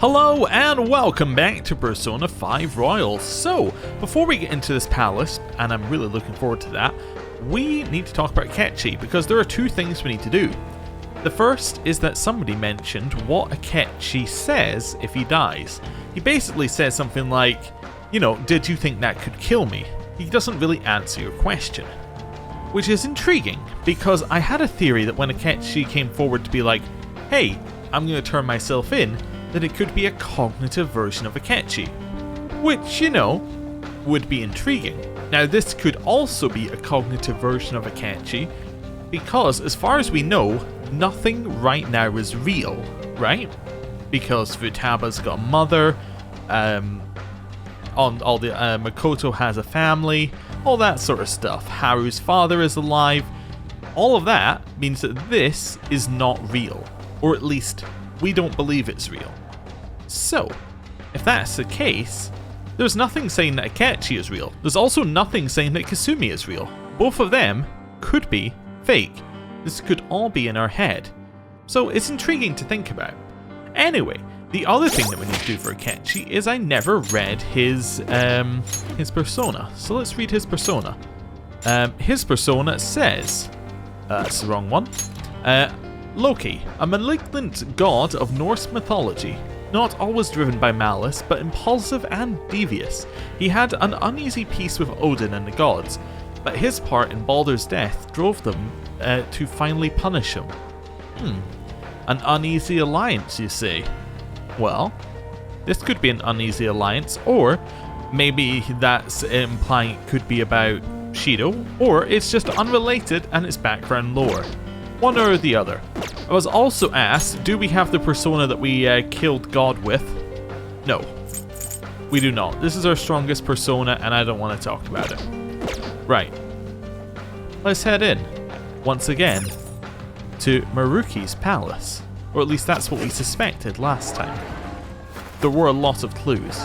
Hello and welcome back to Persona 5 Royal. So, before we get into this palace, and I'm really looking forward to that, we need to talk about Akechi because there are two things we need to do. The first is that somebody mentioned what Akechi says if he dies. He basically says something like, you know, did you think that could kill me? He doesn't really answer your question. Which is intriguing, because I had a theory that when Akechi came forward to be like, hey, I'm going to turn myself in, that it could be a cognitive version of Akechi. Which, you know, would be intriguing. Now this could also be a cognitive version of Akechi, because as far as we know, nothing right now is real, right? Because Futaba's got a mother, Makoto has a family, all that sort of stuff. Haru's father is alive. All of that means that this is not real, or at least we don't believe it's real. So, if that's the case, there's nothing saying that Akechi is real. There's also nothing saying that Kasumi is real. Both of them could be fake. This could all be in our head. So it's intriguing to think about. Anyway, the other thing that we need to do for Akechi is I never read his persona. So let's read his persona. His persona says, that's the wrong one. Loki, a malignant god of Norse mythology. Not always driven by malice, but impulsive and devious. He had an uneasy peace with Odin and the gods, but his part in Baldur's death drove them to finally punish him. An uneasy alliance, you say? Well, this could be an uneasy alliance, or maybe that's implying it could be about Shido, or it's just unrelated and it's background lore. One or the other. I was also asked, do we have the persona that we killed God with? No, we do not. This is our strongest persona and I don't want to talk about it. Right. Let's head in, once again, to Maruki's palace. Or at least that's what we suspected last time. There were a lot of clues.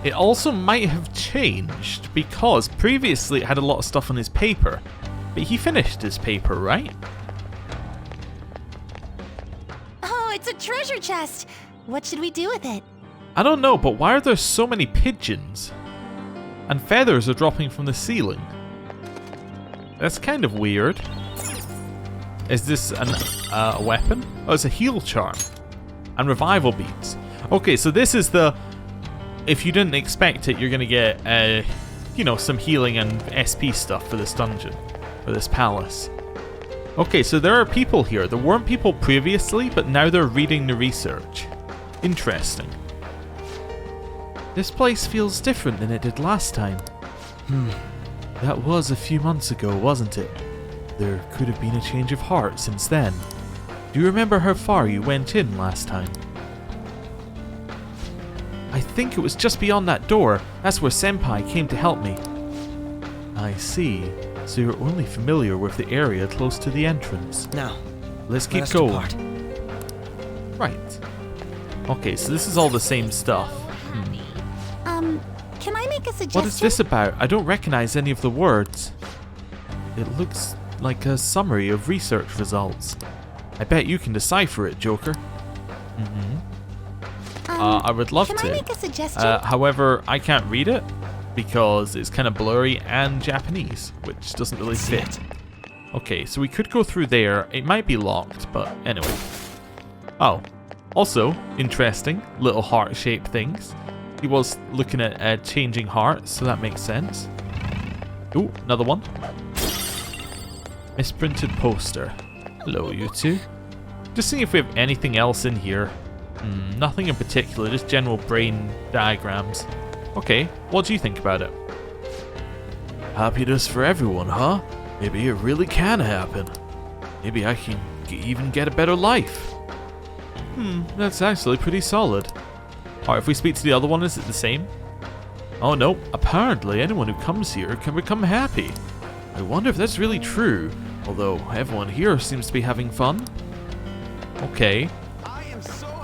It also might have changed, because previously it had a lot of stuff on his paper, but he finished his paper, right? Oh, it's a treasure chest! What should we do with it? I don't know, but why are there so many pigeons? And feathers are dropping from the ceiling. That's kind of weird. Is this a weapon? Oh, it's a heal charm. And revival beads. Okay, so this is the... If you didn't expect it, you're going to get, you know, some healing and SP stuff for this dungeon, or this palace. Okay, so there are people here. There weren't people previously, but now they're reading the research. Interesting. This place feels different than it did last time. That was a few months ago, wasn't it? There could have been a change of heart since then. Do you remember how far you went in last time? I think it was just beyond that door. That's where Senpai came to help me. I see. So you're only familiar with the area close to the entrance. Now, let's keep going. Right. Okay, so this is all the same stuff. Can I make a suggestion? What is this about? I don't recognize any of the words. It looks like a summary of research results. I bet you can decipher it, Joker. I would love to. Can I make a suggestion? However, I can't read it because it's kind of blurry and Japanese, which doesn't really fit. Okay, so we could go through there. It might be locked, but anyway. Oh, also interesting little heart-shaped things. He was looking at changing hearts, so that makes sense. Ooh, another one. Misprinted poster. Hello, you two. Just seeing if we have anything else in here. Nothing in particular, just general brain diagrams. Okay, what do you think about it? Happiness for everyone, huh? Maybe it really can happen. Maybe I can even get a better life. That's actually pretty solid. Alright, if we speak to the other one, is it the same? Oh no, apparently anyone who comes here can become happy. I wonder if that's really true, although everyone here seems to be having fun. Okay.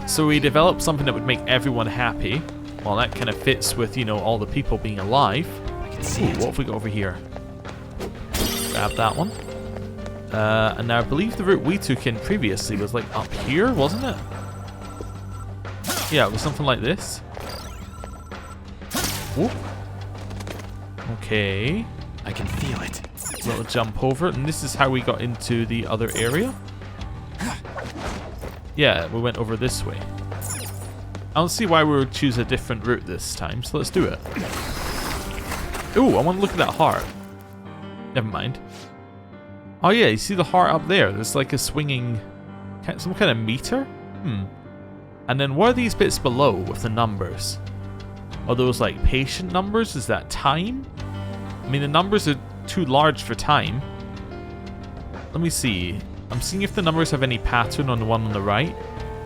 So we developed something that would make everyone happy. Well, that kind of fits with, you know, all the people being alive. Ooh, what have we got over here? Grab that one. And now I believe the route we took in previously was like up here, wasn't it? Yeah, it was something like this. Whoop. Okay. I can feel it. Little jump over it, and this is how we got into the other area. Yeah, we went over this way. I don't see why we would choose a different route this time, so let's do it. Ooh, I want to look at that heart. Never mind. Oh yeah, you see the heart up there? There's like a swinging, some kind of meter? And then what are these bits below with the numbers? Are those like patient numbers? Is that time? I mean, the numbers are too large for time. Let me see. I'm seeing if the numbers have any pattern on the one on the right.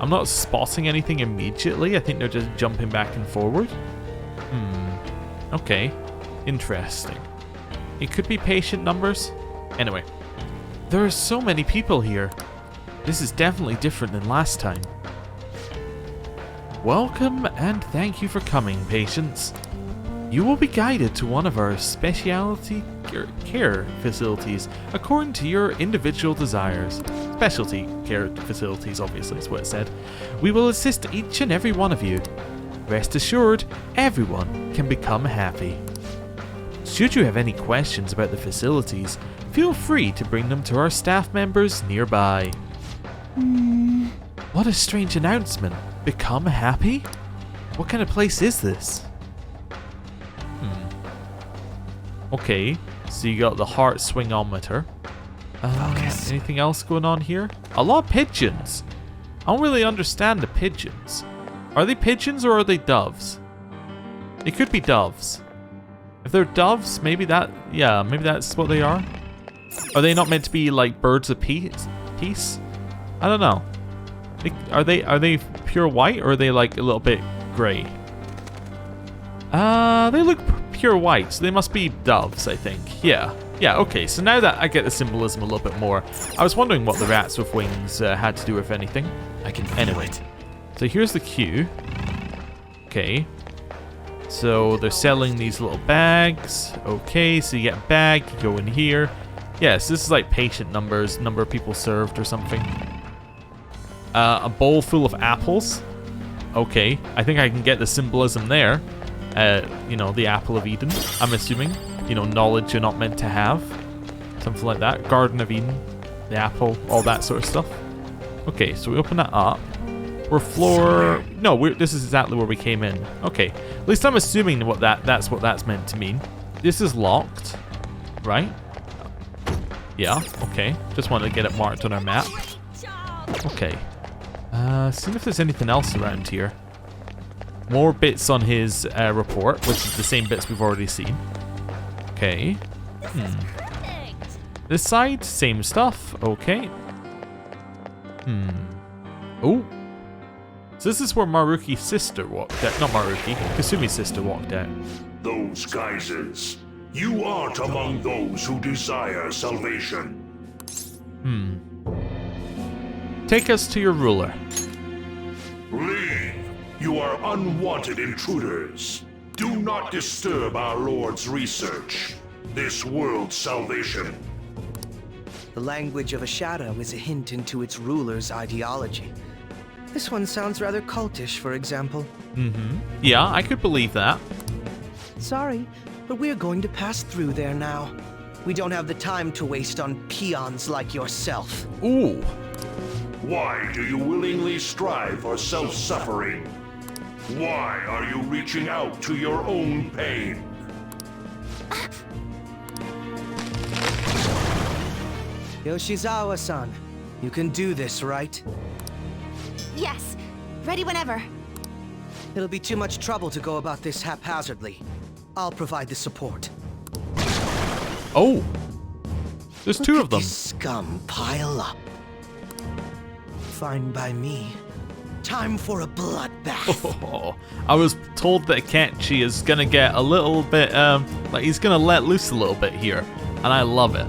I'm not spotting anything immediately. I think they're just jumping back and forward. Okay. Interesting. It could be patient numbers. Anyway. There are so many people here. This is definitely different than last time. Welcome and thank you for coming, patients. You will be guided to one of our specialty care facilities according to your individual desires. Specialty care facilities, obviously, is what it said. We will assist each and every one of you. Rest assured, everyone can become happy. Should you have any questions about the facilities, feel free to bring them to our staff members nearby. What a strange announcement. Become happy? What kind of place is this? Okay, so you got the heart swingometer. Anything else going on here? A lot of pigeons. I don't really understand the pigeons. Are they pigeons or are they doves? They could be doves. If they're doves, maybe that's what they are. Are they not meant to be like birds of peace? I don't know. Are they pure white or are they like a little bit grey? They look pure white, so they must be doves, I think. Yeah, okay, so now that I get the symbolism a little bit more, I was wondering what the rats with wings had to do with anything. I can feel it. So here's the queue. Okay. So they're selling these little bags. Okay, so you get a bag, you go in here. Yes, this is like patient numbers, number of people served or something. A bowl full of apples. Okay, I think I can get the symbolism there. You know, the apple of Eden, I'm assuming. You know, knowledge you're not meant to have. Something like that. Garden of Eden, the apple, all that sort of stuff. Okay, so we open that up. We're floor... No, this is exactly where we came in. Okay, at least I'm assuming that's what that's meant to mean. This is locked, right? Yeah, okay. Just wanted to get it marked on our map. Okay. Seeing if there's anything else around here. More bits on his report, which is the same bits we've already seen. Okay. This side, same stuff. Okay. Oh. So this is where Maruki's sister walked out. Not Maruki, Kasumi's sister walked out. Those geysers. You aren't among those who desire salvation. Take us to your ruler. Leave. You are unwanted intruders. Do not disturb our Lord's research. This world's salvation. The language of a shadow is a hint into its ruler's ideology. This one sounds rather cultish, for example. Yeah, I could believe that. Sorry, but we're going to pass through there now. We don't have the time to waste on peons like yourself. Ooh. Why do you willingly strive for self-suffering? Why are you reaching out to your own pain? Yoshizawa-san, you can do this, right? Yes, ready whenever. It'll be too much trouble to go about this haphazardly. I'll provide the support. Oh. There's two of them. These scum pile up. Fine by me. Time for a bloodbath. Oh, I was told that Kenchi is gonna get a little bit, like he's gonna let loose a little bit here, and I love it.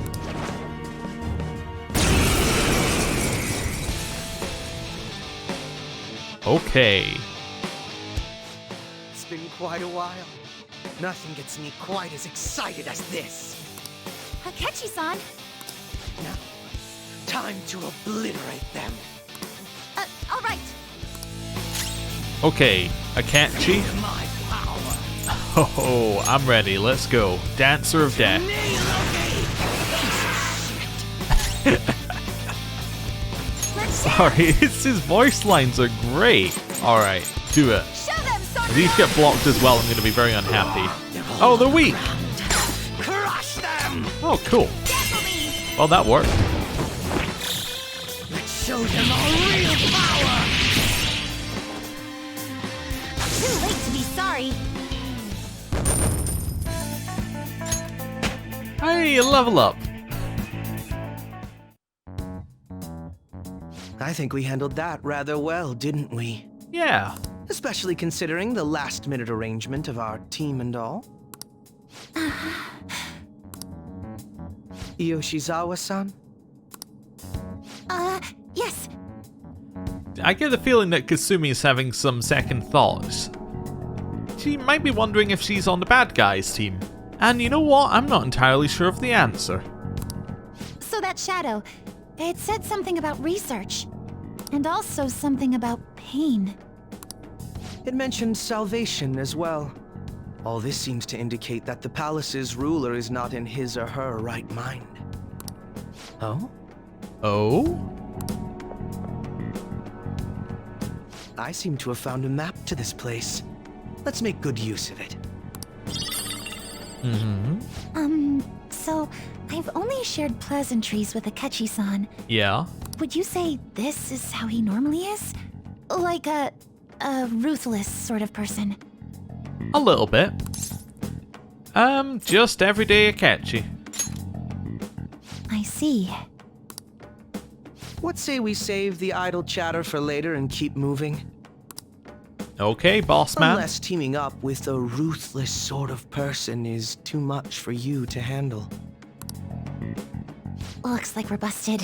Okay. It's been quite a while. Nothing gets me quite as excited as this. Akechi-san. Now, Time to obliterate them. All right. Okay, Akechi. My power. Oh, I'm ready. Let's go. Dancer of Death. Sorry, his voice lines are great. Alright, do it. Show them, If these get blocked as well, I'm going to be very unhappy. Oh, they're weak. Crush them. Oh, cool. Well, that worked. Let's show them our real power. Too late to be sorry. Hey, level up. I think we handled that rather well, didn't we? Yeah. Especially considering the last-minute arrangement of our team and all. Yoshizawa-san? Yes. I get the feeling that Kasumi is having some second thoughts. She might be wondering if she's on the bad guys team. And you know what? I'm not entirely sure of the answer. So that shadow, it said something about research. And also something about pain. It mentioned salvation as well. All this seems to indicate that the palace's ruler is not in his or her right mind. Oh? Oh? I seem to have found a map to this place. Let's make good use of it. So I've only shared pleasantries with Akechi-san. Yeah. Would you say this is how he normally is? Like a ruthless sort of person? A little bit. Just everyday Akechi. I see. What say we save the idle chatter for later and keep moving? Okay, boss man. Unless teaming up with a ruthless sort of person is too much for you to handle. Looks like we're busted.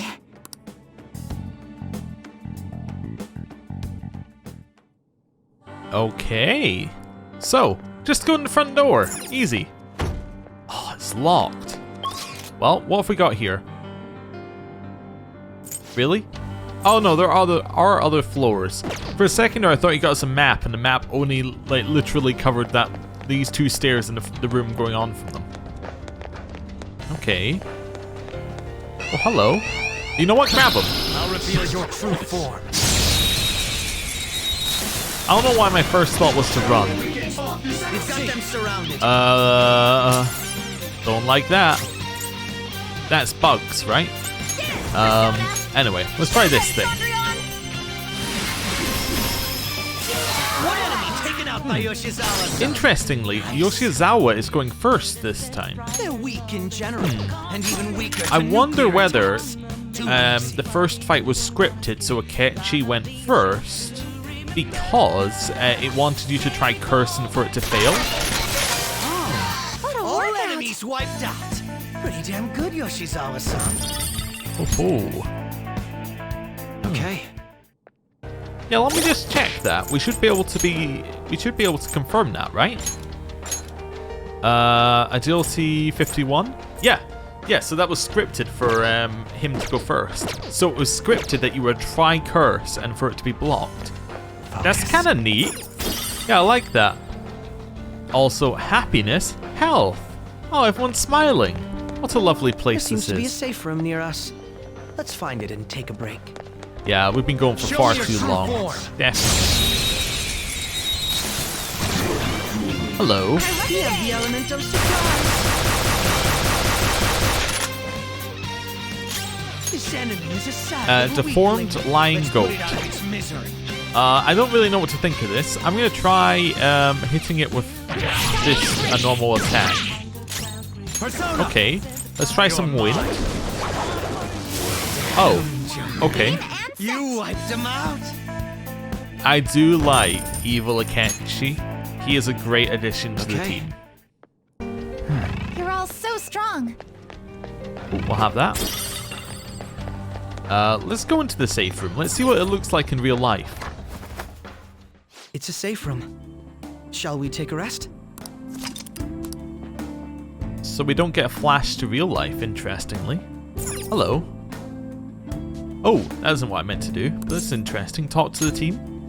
Okay. So, just go in the front door. Easy. Oh, it's locked. Well, what have we got here? Really? Oh no, there are other floors. For a second there, I thought you got us a map, and the map only, like, literally covered these two stairs in the room going on from them. Okay. Oh, hello. You know what? Grab him. I'll reveal your true form. I don't know why my first thought was to run. We've got them surrounded. Don't like that. That's bugs, right? Anyway, let's try this thing. One enemy taken out by Yoshizawa. Interestingly, Yoshizawa is going first this time. They're weak in general, and even weaker. I wonder whether the first fight was scripted, so Akechi went first because it wanted you to try cursing for it to fail. What a All workout! enemies wiped out. Pretty damn good, Yoshizawa-san. Oh. Okay. Yeah, let me just check that. We should be able to confirm that, right? Agility 51? Yeah, so that was scripted for him to go first. So it was scripted that you would try curse and for it to be blocked. That's kind of neat. Yeah, I like that. Also, happiness, health. Oh, everyone's smiling. What a lovely place There this seems to be a is. safe room near us. Let's find it and take a break. Yeah, we've been going for Show far me your too true long. form. Definitely. Hello. We have the element of surprise. This enemy is a savage, Deformed weakling. lying Let's goat. put it out of its misery. I don't really know what to think of this. I'm going to try hitting it with a normal attack. Persona. Okay, let's try some wind. Oh, okay. You wiped him out. I do like Evil Akechi. He is a great addition to the Okay. team. You're all so strong. We'll have that. Let's go into the safe room. Let's see what it looks like in real life. It's a safe room. Shall we take a rest? So we don't get a flash to real life, interestingly. Hello. Oh, that isn't what I meant to do. But that's interesting. Talk to the team.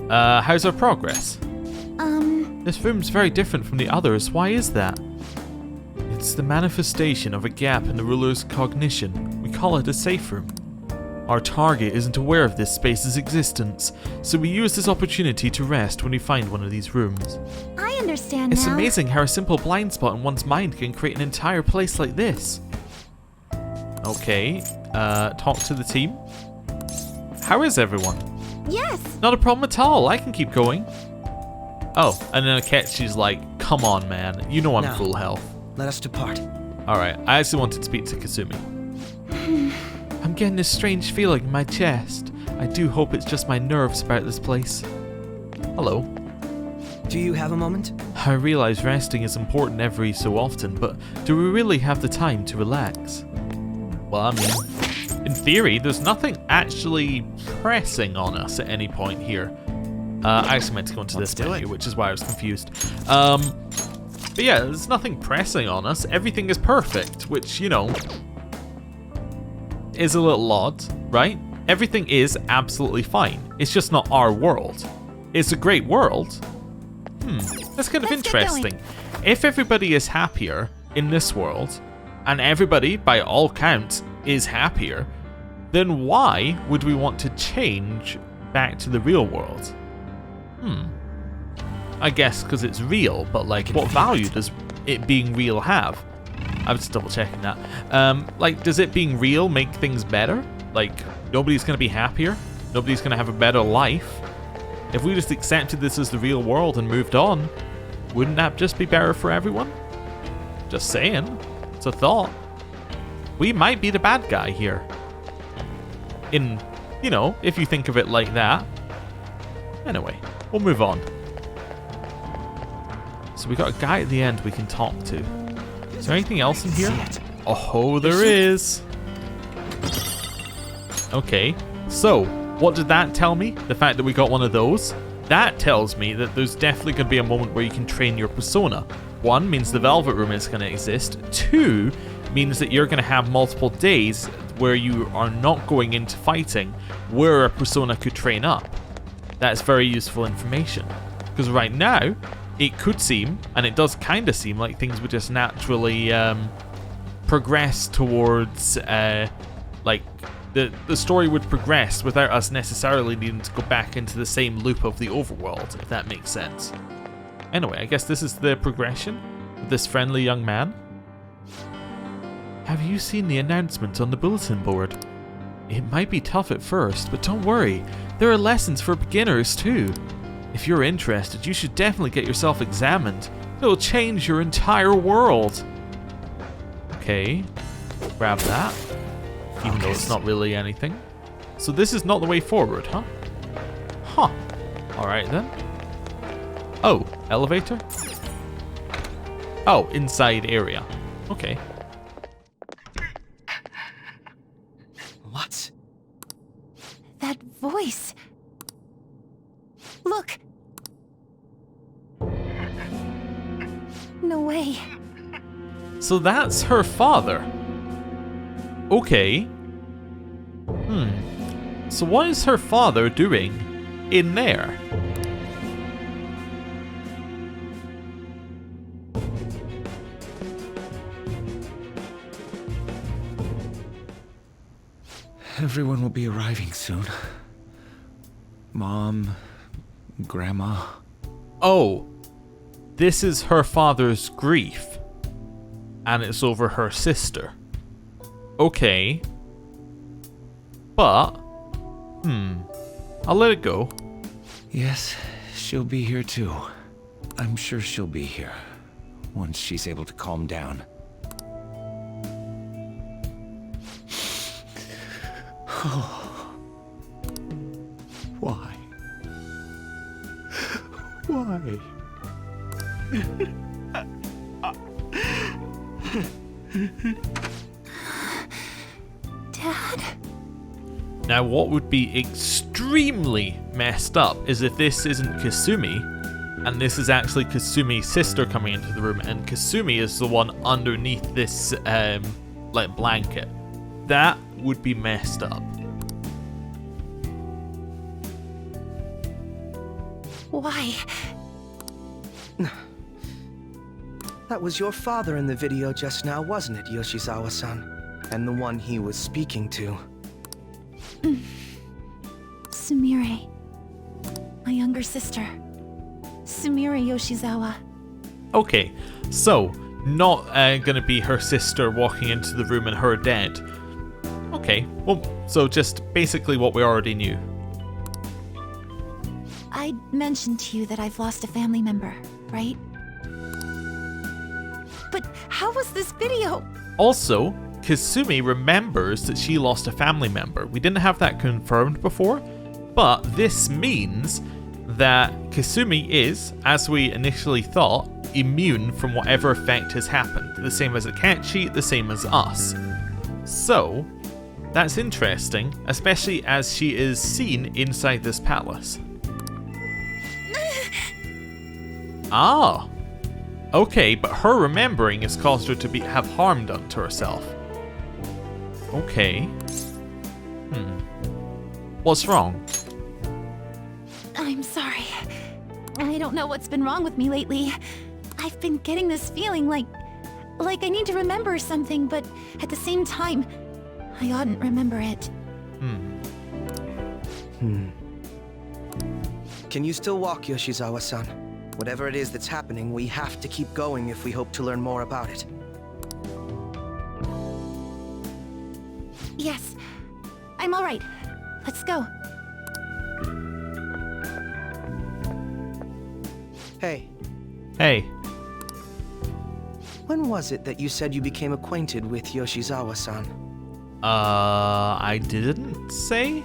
How's our progress? This room's very different from the others. Why is that? It's the manifestation of a gap in the ruler's cognition. We call it a safe room. Our target isn't aware of this space's existence, so we use this opportunity to rest when we find one of these rooms. I understand It's now. amazing how a simple blind spot in one's mind can create an entire place like this. Okay, talk to the team. How is everyone? Yes. Not a problem at all, I can keep going. Oh, and then Akechi's like, come on man, you know I'm Now. full health. Let us depart. Alright, I actually wanted to speak to Kasumi. I'm getting this strange feeling in my chest. I do hope it's just my nerves about this place. Hello. Do you have a moment? I realise resting is important every so often, but do we really have the time to relax? Well, I mean, in theory, there's nothing actually pressing on us at any point here. I actually meant to go into this menu, which is why I was confused. But yeah, there's nothing pressing on us. Everything is perfect, which, you know, is a little odd, right? Everything is absolutely fine. It's just not our world. It's a great world. That's kind of Let's get going. interesting. If everybody is happier in this world, and everybody, by all counts, is happier, then why would we want to change back to the real world? I guess because it's real, but like, what value does it being real have? I was just double checking that. Like, does it being real make things better? Like, nobody's going to be happier? Nobody's going to have a better life? If we just accepted this as the real world and moved on, wouldn't that just be better for everyone? Just saying. It's a thought. We might be the bad guy here. In, you know, if you think of it like that. Anyway, we'll move on. So we got a guy at the end we can talk to. Is there anything else in here? Oh, there is. Okay, so what did that tell me? The fact that we got one of those? That tells me that there's definitely going to be a moment where you can train your persona. 1 means the Velvet Room is going to exist. 2 means that you're going to have multiple days where you are not going into fighting, where a persona could train up. That's very useful information. Because right now, it could seem, and it does kind of seem, like things would just naturally progress towards, like, the story would progress without us necessarily needing to go back into the same loop of the overworld, if that makes sense. Anyway, I guess this is the progression of this friendly young man. Have you seen the announcement on the bulletin board? It might be tough at first, but don't worry, there are lessons for beginners too. If you're interested, you should definitely get yourself examined. It'll change your entire world. Okay, grab that. Even though it's not really anything. So this is not the way forward, huh? Huh. Alright then. Oh, elevator? Oh, inside area. Okay. What? That voice. Look. No way. So that's her father. Okay. So what is her father doing in there? Everyone will be arriving soon. Mom, Grandma. Oh, this is her father's grief. And it's over her sister. Okay. But, I'll let it go. Yes, she'll be here too. I'm sure she'll be here once she's able to calm down. Why? Why? Dad? Now, what would be extremely messed up is if this isn't Kasumi, and this is actually Kasumi's sister coming into the room, and Kasumi is the one underneath this, like, blanket. that would be messed up. Why? That was your father in the video just now, wasn't it, Yoshizawa-san? And the one he was speaking to. Sumire. My younger sister. Sumire Yoshizawa. Okay, so not gonna be her sister walking into the room and her dead. Okay, well, so just basically what we already knew. I mentioned to you that I've lost a family member, right? But how was this video? Also, Kasumi remembers that she lost a family member. We didn't have that confirmed before, but this means that Kasumi is, as we initially thought, immune from whatever effect has happened. The same as Akechi, the same as us. So, that's interesting, especially as she is seen inside this palace. Ah! Okay, but her remembering has caused her to have harm done to herself. Okay. What's wrong? I'm sorry. I don't know what's been wrong with me lately. I've been getting this feeling like I need to remember something, but at the same time, I oughtn't remember it. Can you still walk, Yoshizawa-san? Whatever it is that's happening, we have to keep going if we hope to learn more about it. Yes. I'm all right. Let's go. Hey, Hey. when was it that you said you became acquainted with Yoshizawa-san? I didn't say?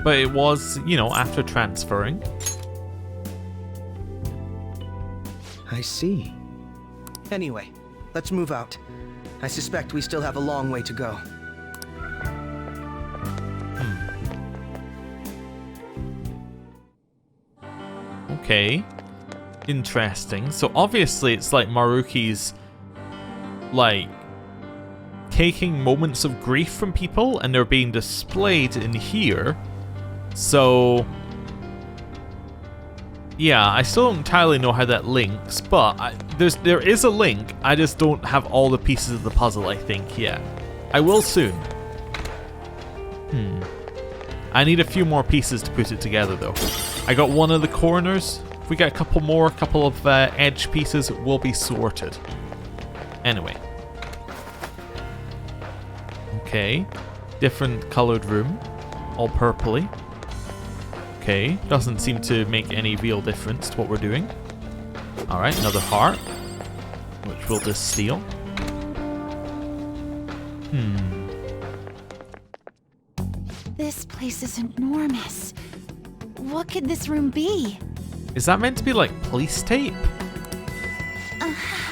But it was, after transferring. I see. Anyway, let's move out. I suspect we still have a long way to go. Okay. Interesting. So obviously it's like Maruki's taking moments of grief from people and they're being displayed in here. So yeah, I still don't entirely know how that links, but there is a link. I just don't have all the pieces of the puzzle, I think, yet. I will soon. I need a few more pieces to put it together, though. I got one of the corners. If we get a couple of edge pieces, we'll be sorted. Anyway. Okay. Different colored room. All purpley. Okay, doesn't seem to make any real difference to what we're doing. Alright, another heart, which we'll just steal. This place is enormous. What could this room be? Is that meant to be like police tape?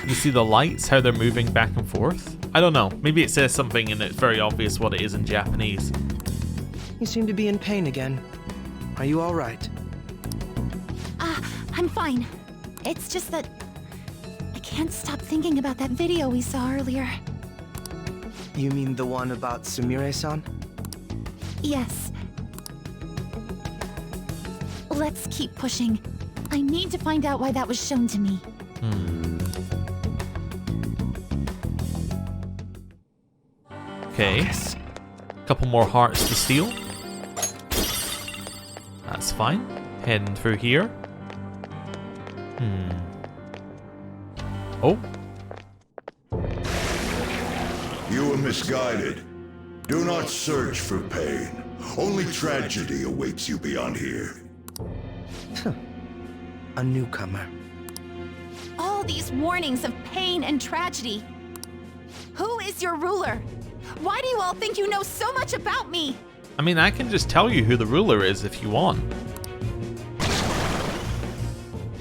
You see the lights, how they're moving back and forth? I don't know, maybe it says something and it's very obvious what it is in Japanese. You seem to be in pain again. Are you all right? I'm fine. It's just that I can't stop thinking about that video we saw earlier. You mean the one about Sumire-san? Yes. Let's keep pushing. I need to find out why that was shown to me. Okay. Couple more hearts to steal. That's fine. Heading through here. Oh. You were misguided. Do not search for pain. Only tragedy awaits you beyond here. A newcomer. All these warnings of pain and tragedy. Who is your ruler? Why do you all think you know so much about me? I mean, I can just tell you who the ruler is if you want.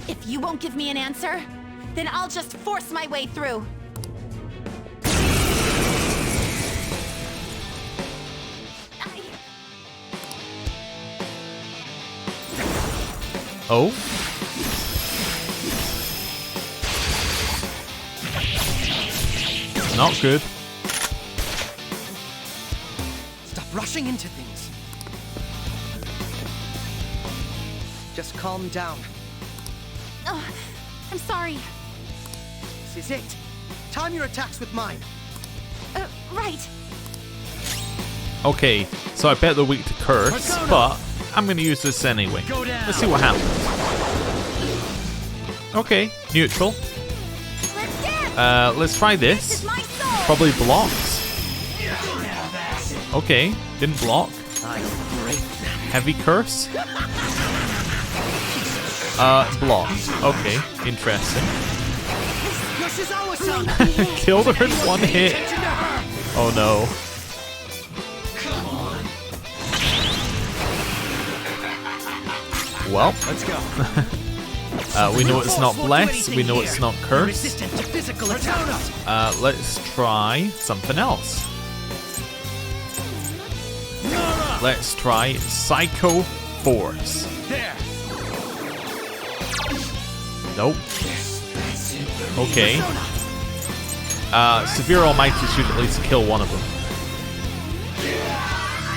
If you won't give me an answer, then I'll just force my way through. Oh? Not good. crashing into things. Just calm down. Oh, I'm sorry. This is it. Time your attacks with mine. Right. Okay, so I bet they're weak to curse, but I'm gonna use this anyway. Let's see what happens. Okay, neutral. Let's dance. Let's try This this. is my soul. Probably blocks. Okay, didn't block. Heavy curse. Blocked. Okay, interesting. Killed her in one hit. Oh no. Well, Let's go. we know it's not blessed. We know it's not cursed. Resistant to physical attacks. Let's try something else. Let's try Psycho Force. There. Nope. Okay. Severe Almighty should at least kill one of them.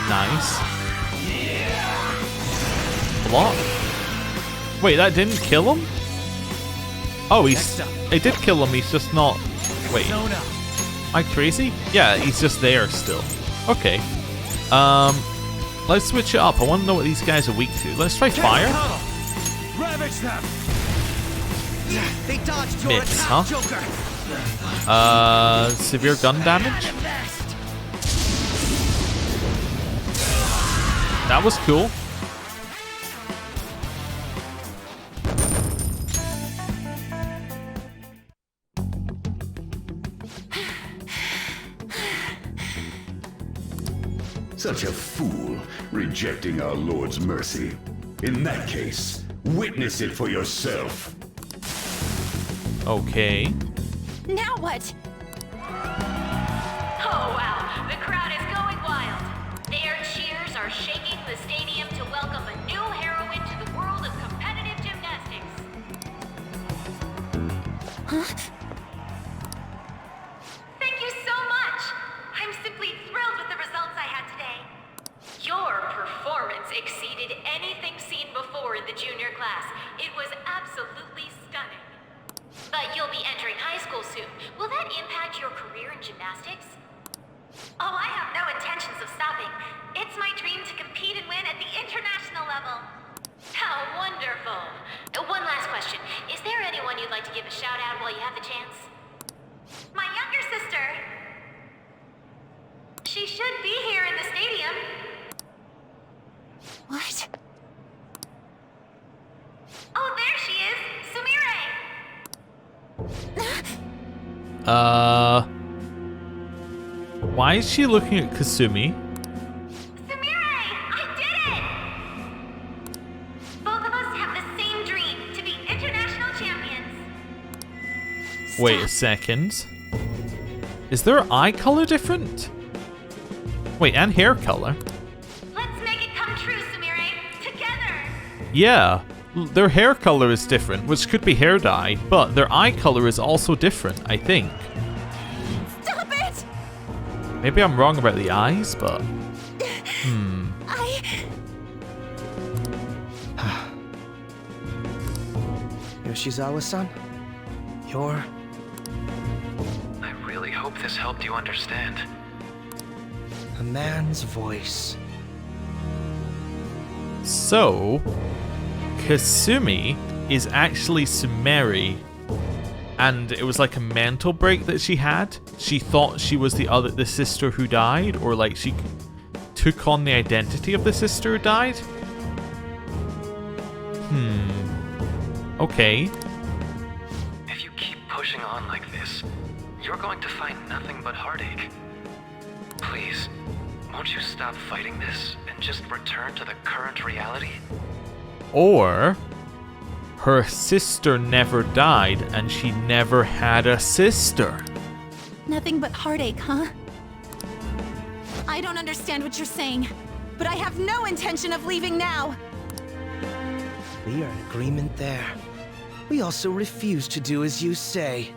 Nice. Block. Wait, that didn't kill him? Oh, it did kill him, he's just not... Wait. Am I crazy? Yeah, he's just there still. Okay. Let's switch it up. I want to know what these guys are weak to. Let's try fire. Ravage them. They dodged your Miss, attack, huh? Joker. Severe gun damage? That was cool. Such a fool, rejecting our Lord's mercy. In that case, witness it for yourself. Okay. Now what? Oh wow, the crowd is going wild. Their cheers are shaking the stadium to welcome a new heroine to the world of competitive gymnastics. Thank you so much. I'm simply thrilled with the results I had today. Your performance exceeded anything seen before in the junior class. It was absolutely stunning. But you'll be entering high school soon. Will that impact your career in gymnastics? Oh, I have no intentions of stopping. It's my dream to compete and win at the international level. How wonderful. One last question. Is there anyone you'd like to give a shout out while you have the chance? My younger sister. She should be here in the stadium. What? Oh, there she is. Sumire. Why is she looking at Kasumi? Sumire! I did it! Both of us have the same dream, to be international champions. Wait a second. Is their eye color different? Wait, and hair color? Let's make it come true, Sumire. Together! Yeah. Their hair color is different, which could be hair dye, but their eye color is also different, I think. Stop it! Maybe I'm wrong about the eyes, but... Yoshizawa-san, you're... I really hope this helped you understand. a man's voice. So, Kasumi is actually Sumeri, and it was like a mental break that she had. She thought she was the sister who died, or like she took on the identity of the sister who died. Okay. If you keep pushing on like this, you're going to find nothing but heartache. Please, won't you stop fighting this and just return to the current reality? Or her sister never died and she never had a sister. Nothing but heartache, huh? I don't understand what you're saying, but I have no intention of leaving now. We are in agreement there. We also refuse to do as you say.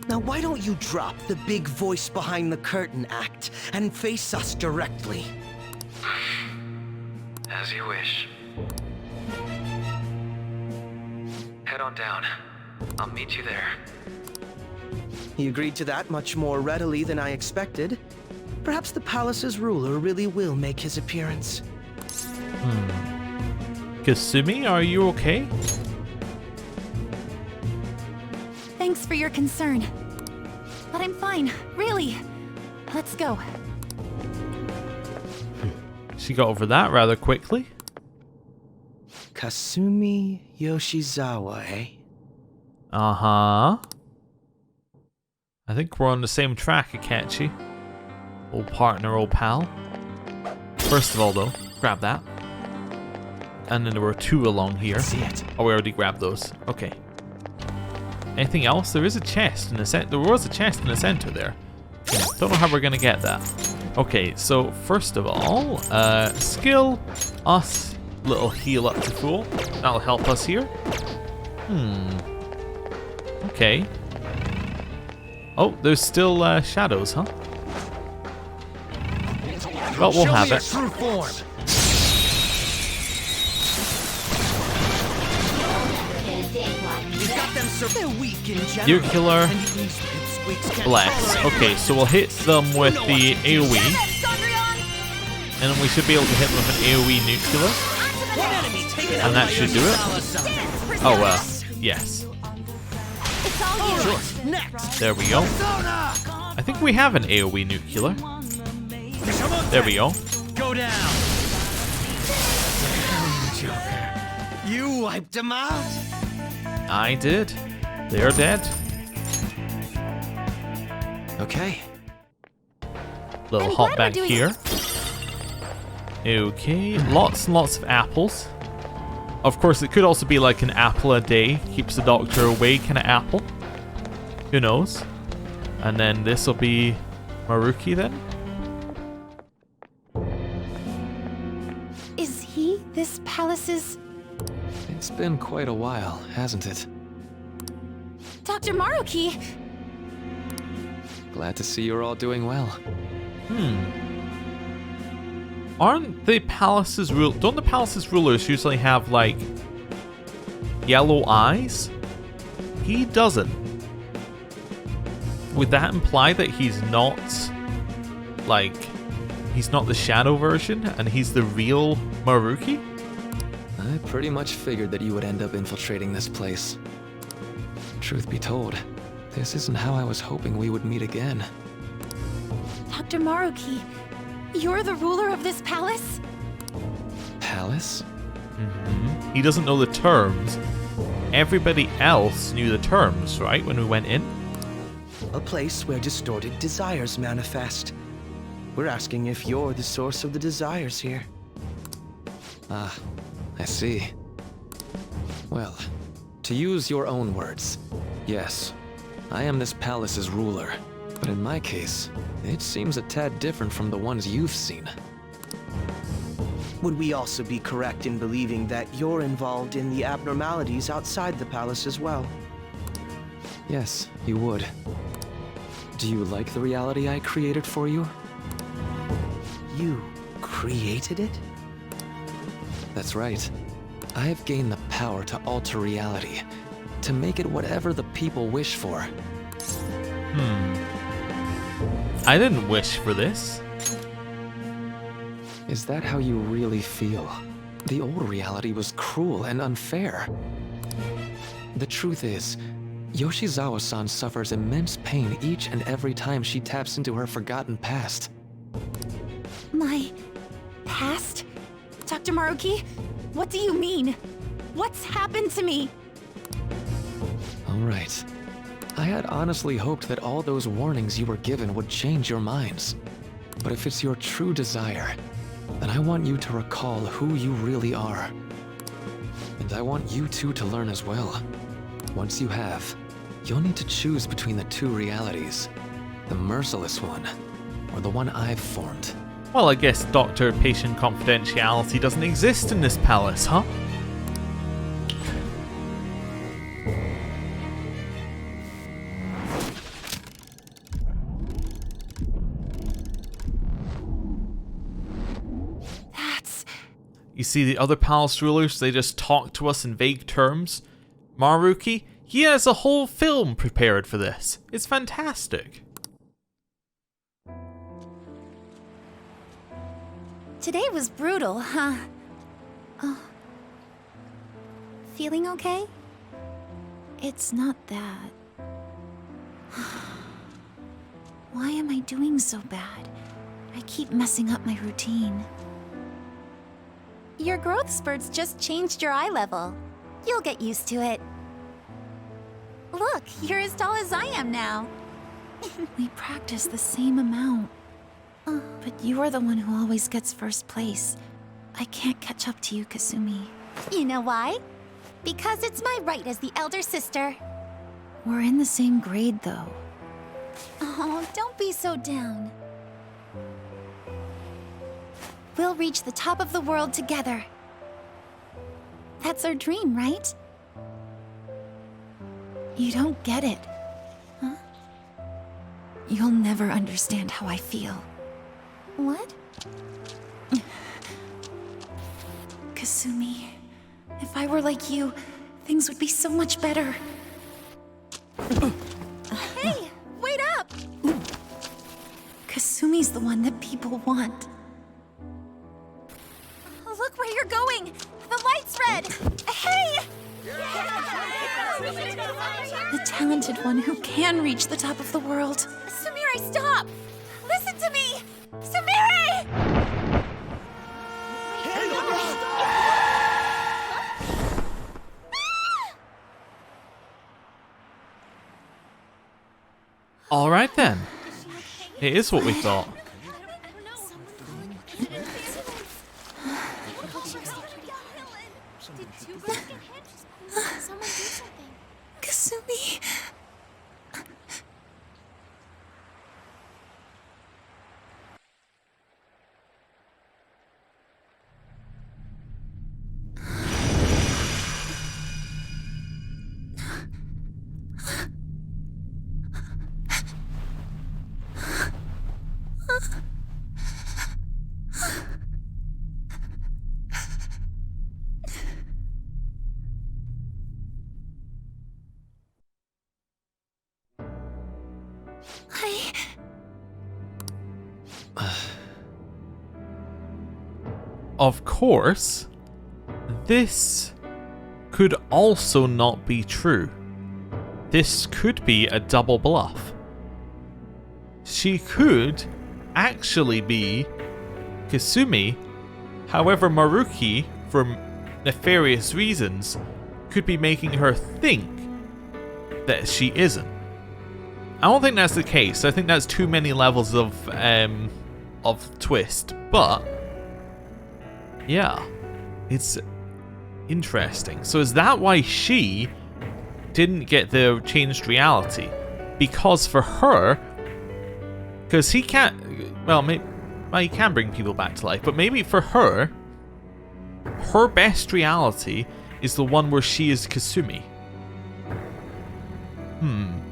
Now why don't you drop the big voice behind the curtain act and face us directly? As you wish. Head on down. I'll meet you there. He agreed to that much more readily than I expected. Perhaps the palace's ruler really will make his appearance. Kasumi, are you okay? Thanks for your concern. But I'm fine, really. Let's go. She got over that rather quickly. Kasumi Yoshizawa, eh? Uh-huh. I think we're on the same track, Akechi. Old partner, old pal. First of all, though, grab that. And then there were 2 along here. See it. Oh, we already grabbed those. Okay. Anything else? There is a chest in the center. There was a chest in the center there. Don't know how we're gonna get that. Okay, so first of all, skill us. Little heal up to full. That'll help us here. Okay. Oh, there's still shadows, huh? Well, we'll have it. True form. They're weak in general. Nuclear bless. Okay, so we'll hit them with the AoE. And then we should be able to hit them with an AoE nuclear. And that should do it. Oh, yes. It's all you. Next. There we go. I think we have an AoE nuclear. There we go. Go down. Joker. You wiped them out. I did. They're dead. Okay. Little I'm hop glad back we're doing here. Okay, lots and lots of apples. Of course, it could also be like an apple a day. Keeps the doctor away kind of apple. Who knows? And then this will be Maruki then. Is he this palace's It's been quite a while, hasn't it? Dr. Maruki? Glad to see you're all doing well. Aren't the palace's don't the palace's rulers usually have like yellow eyes? He doesn't. Would that imply that he's not like he's not the shadow version and he's the real Maruki? I pretty much figured that you would end up infiltrating this place. Truth be told, this isn't how I was hoping we would meet again. Dr. Maruki, you're the ruler of this palace? Palace? He doesn't know the terms. Everybody else knew the terms, right, when we went in? A place where distorted desires manifest. We're asking if you're the source of the desires here. Ah, I see. Well, to use your own words, yes, I am this palace's ruler. But in my case, it seems a tad different from the ones you've seen. Would we also be correct in believing that you're involved in the abnormalities outside the palace as well? Yes, you would. Do you like the reality I created for you? You created it? That's right. I've gained the power to alter reality, to make it whatever the people wish for. I didn't wish for this. Is that how you really feel? The old reality was cruel and unfair. The truth is, Yoshizawa-san suffers immense pain each and every time she taps into her forgotten past. My past? Dr. Maruki? What do you mean? What's happened to me? All right. I had honestly hoped that all those warnings you were given would change your minds. But if it's your true desire, then I want you to recall who you really are. And I want you two to learn as well. Once you have, you'll need to choose between the two realities. The merciless one, or the one I've formed. Well, I guess doctor-patient confidentiality doesn't exist in this palace, huh? You see the other palace rulers, they just talk to us in vague terms. Maruki, he has a whole film prepared for this. It's fantastic. Today was brutal, huh? Oh. Feeling okay? It's not that. Why am I doing so bad? I keep messing up my routine. Your growth spurts just changed your eye level. You'll get used to it. Look, you're as tall as I am now. We practice the same amount. But you are the one who always gets first place. I can't catch up to you, Kasumi. You know why? Because it's my right as the elder sister. We're in the same grade, though. Oh, don't be so down. We'll reach the top of the world together. That's our dream, right? You don't get it, huh? You'll never understand how I feel. What? Kasumi, if I were like you, things would be so much better. Hey, wait up! Kasumi's the one that people want. Look where you're going! The light's red! Hey! The talented one who can reach the top of the world. Sumire, stop! Listen to me! Sumire! Alright then. It is what we thought. Kasumi. Of course, this could also not be true. This could be a double bluff. She could actually be Kasumi, however Maruki, for nefarious reasons, could be making her think that she isn't. I don't think that's the case. I think that's too many levels of twist, but yeah, it's interesting. So is that why she didn't get the changed reality? Because for her, because he can't, well, he can bring people back to life, but maybe for her, her best reality is the one where she is Kasumi.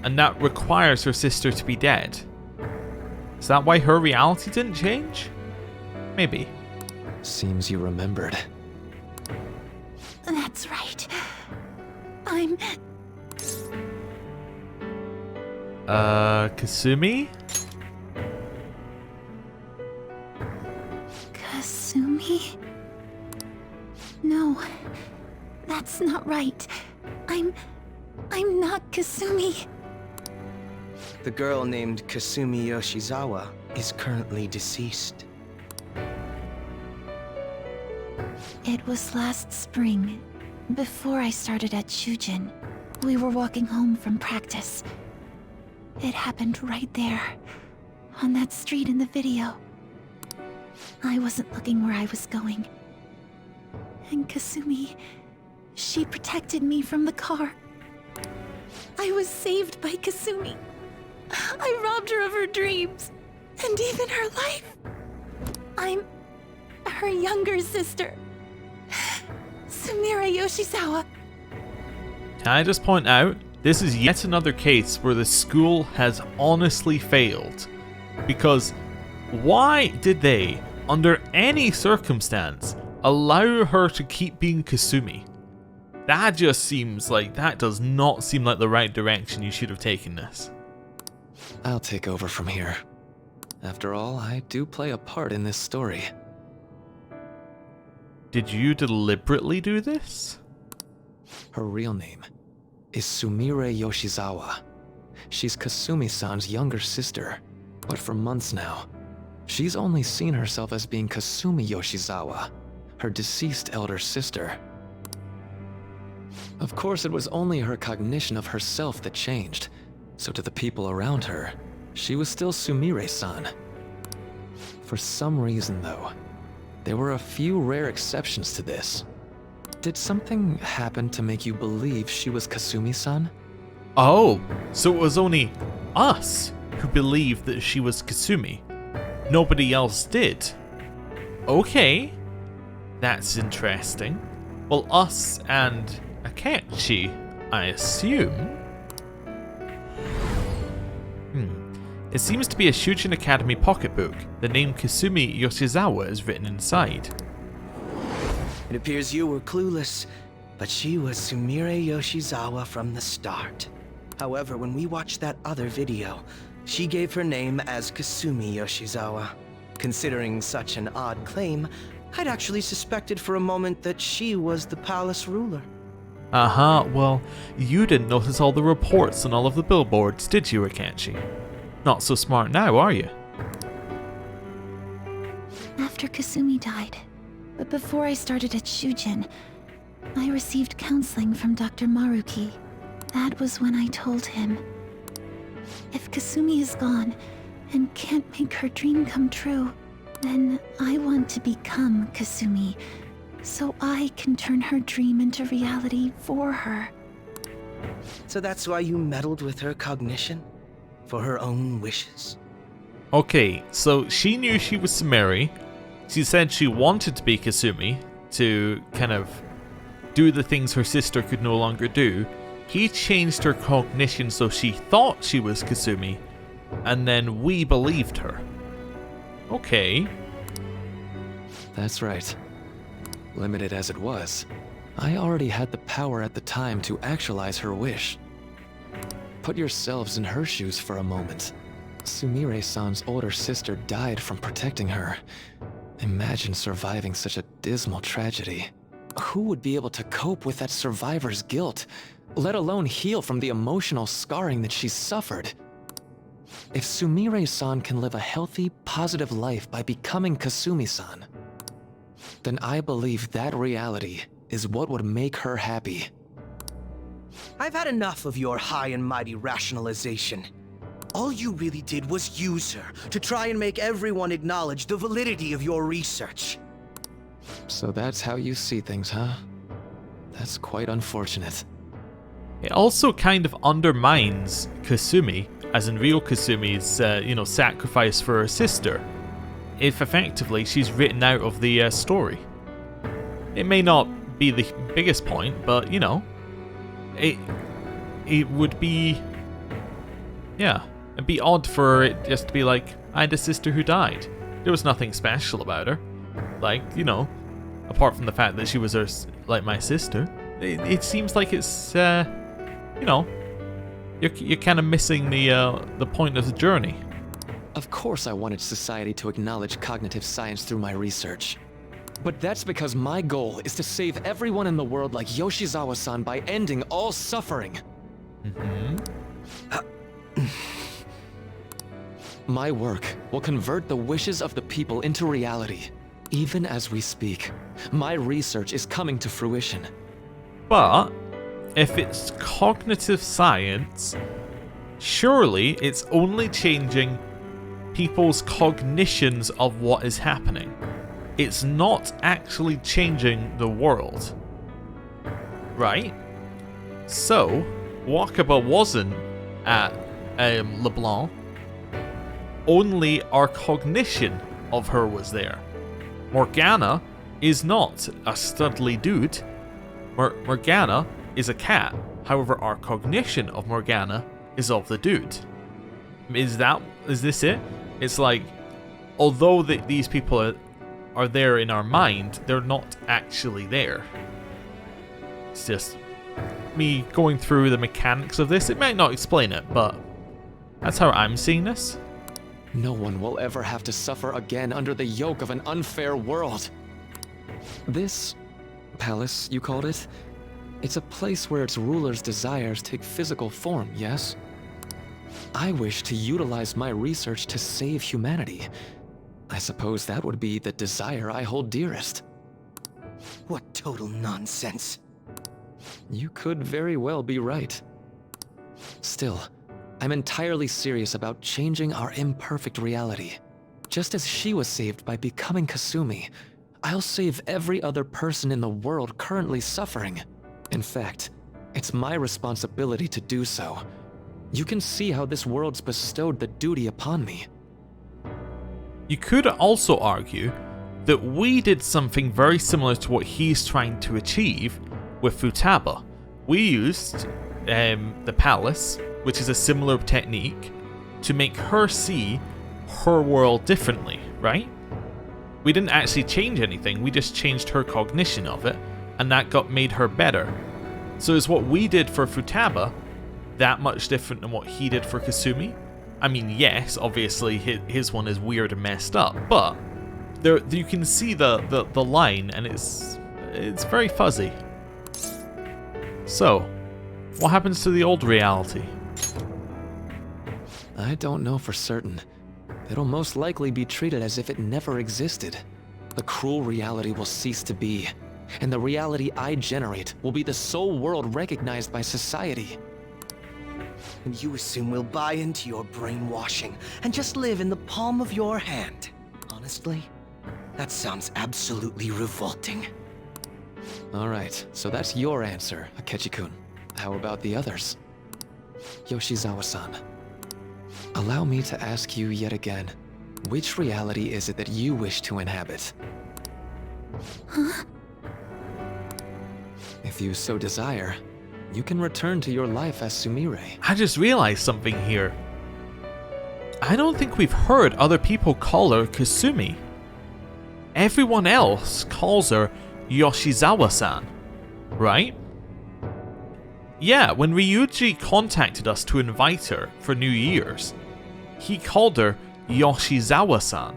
And that requires her sister to be dead. Is that why her reality didn't change? Maybe. Seems you remembered. That's right. I'm... Kasumi? Kasumi? No, that's not right. I'm not Kasumi. The girl named Kasumi Yoshizawa is currently deceased. It was last spring, before I started at Shujin. We were walking home from practice. It happened right there, on that street in the video. I wasn't looking where I was going. And Kasumi, she protected me from the car. I was saved by Kasumi. I robbed her of her dreams, and even her life. I'm her younger sister, Sumire Yoshizawa. Can I just point out, this is yet another case where the school has honestly failed. Because why did they, under any circumstance, allow her to keep being Kasumi. That just seems like, that does not seem like the right direction you should have taken this. I'll take over from here. After all, I do play a part in this story. Did you deliberately do this? Her real name is Sumire Yoshizawa. She's Kasumi-san's younger sister, but for months now, she's only seen herself as being Kasumi Yoshizawa, her deceased elder sister. Of course, it was only her cognition of herself that changed, so to the people around her, she was still Sumire-san. For some reason, though, there were a few rare exceptions to this. Did something happen to make you believe she was Kasumi-san? Oh, so it was only us who believed that she was Kasumi. Nobody else did. Okay, that's interesting. Well, us and Akechi, I assume. It seems to be a Shujin Academy pocketbook. The name Kasumi Yoshizawa is written inside. It appears you were clueless, but she was Sumire Yoshizawa from the start. However, when we watched that other video, she gave her name as Kasumi Yoshizawa. Considering such an odd claim, I'd actually suspected for a moment that she was the palace ruler. Well, you didn't notice all the reports on all of the billboards, did you, Akechi? Not so smart now, are you? After Kasumi died, but before I started at Shujin, I received counseling from Dr. Maruki. That was when I told him, if Kasumi is gone and can't make her dream come true, then I want to become Kasumi, so I can turn her dream into reality for her. So that's why you meddled with her cognition? For her own wishes? Okay, so she knew she was Sumire. She said she wanted to be Kasumi to kind of do the things her sister could no longer do. He changed her cognition so she thought she was Kasumi, and then we believed her. Okay. That's right. Limited as it was, I already had the power at the time to actualize her wish. Put yourselves in her shoes for a moment. Sumire-san's older sister died from protecting her. Imagine surviving such a dismal tragedy. Who would be able to cope with that survivor's guilt, let alone heal from the emotional scarring that she's suffered? If Sumire-san can live a healthy, positive life by becoming Kasumi-san, then I believe that reality is what would make her happy. I've had enough of your high and mighty rationalization. All you really did was use her to try and make everyone acknowledge the validity of your research. So that's how you see things, huh? That's quite unfortunate. It also kind of undermines Kasumi, as in real Kasumi's, sacrifice for her sister, if effectively she's written out of the story. It may not be the biggest point, but, it would be, it'd be odd for it just to be like, I had a sister who died. There was nothing special about her. Like, apart from the fact that she was like my sister. It seems like it's, you're kind of missing the point of the journey. Of course I wanted society to acknowledge cognitive science through my research. But that's because my goal is to save everyone in the world like Yoshizawa-san by ending all suffering. My work will convert the wishes of the people into reality. Even as we speak, my research is coming to fruition. But if it's cognitive science, surely it's only changing people's cognitions of what is happening. It's not actually changing the world. Right? So, Wakaba wasn't at LeBlanc. Only our cognition of her was there. Morgana is not a studly dude. Morgana is a cat. However, our cognition of Morgana is of the dude. Is this it? It's like, although these people are are there in our mind, they're not actually there. It's just me going through the mechanics of this. It might not explain it, but that's how I'm seeing this. No one will ever have to suffer again under the yoke of an unfair world. This palace, you called it? It's a place where its ruler's desires take physical form, yes? I wish to utilize my research to save humanity. I suppose that would be the desire I hold dearest. What total nonsense. You could very well be right. Still, I'm entirely serious about changing our imperfect reality. Just as she was saved by becoming Kasumi, I'll save every other person in the world currently suffering. In fact, it's my responsibility to do so. You can see how this world's bestowed the duty upon me. You could also argue that we did something very similar to what he's trying to achieve with Futaba. We used the palace, which is a similar technique, to make her see her world differently, right? We didn't actually change anything, we just changed her cognition of it, and that made her better. So is what we did for Futaba that much different than what he did for Kasumi? I mean, yes, obviously his one is weird and messed up, but there you can see the line, and it's very fuzzy. So, what happens to the old reality? I don't know for certain. It'll most likely be treated as if it never existed. The cruel reality will cease to be, and the reality I generate will be the sole world recognized by society. And you assume we'll buy into your brainwashing and just live in the palm of your hand. Honestly, that sounds absolutely revolting. Alright, so that's your answer, Akechi-kun. How about the others? Yoshizawa-san, allow me to ask you yet again, which reality is it that you wish to inhabit? Huh? If you so desire, you can return to your life as Sumire. I just realized something here. I don't think we've heard other people call her Kasumi. Everyone else calls her Yoshizawa-san, right? Yeah, when Ryuji contacted us to invite her for New Year's, he called her Yoshizawa-san,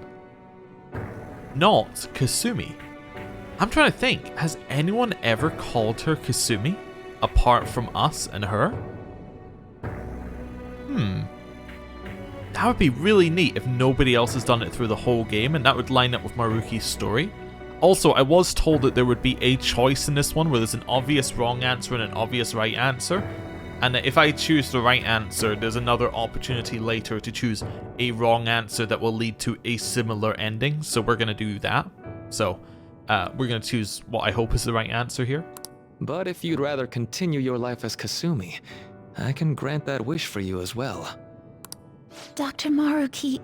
not Kasumi. I'm trying to think, has anyone ever called her Kasumi, apart from us and her? That would be really neat if nobody else has done it through the whole game, and that would line up with Maruki's story. Also, I was told that there would be a choice in this one where there's an obvious wrong answer and an obvious right answer, and that if I choose the right answer, there's another opportunity later to choose a wrong answer that will lead to a similar ending, so we're going to do that. So, we're going to choose what I hope is the right answer here. But if you'd rather continue your life as Kasumi, I can grant that wish for you as well. Dr. Maruki...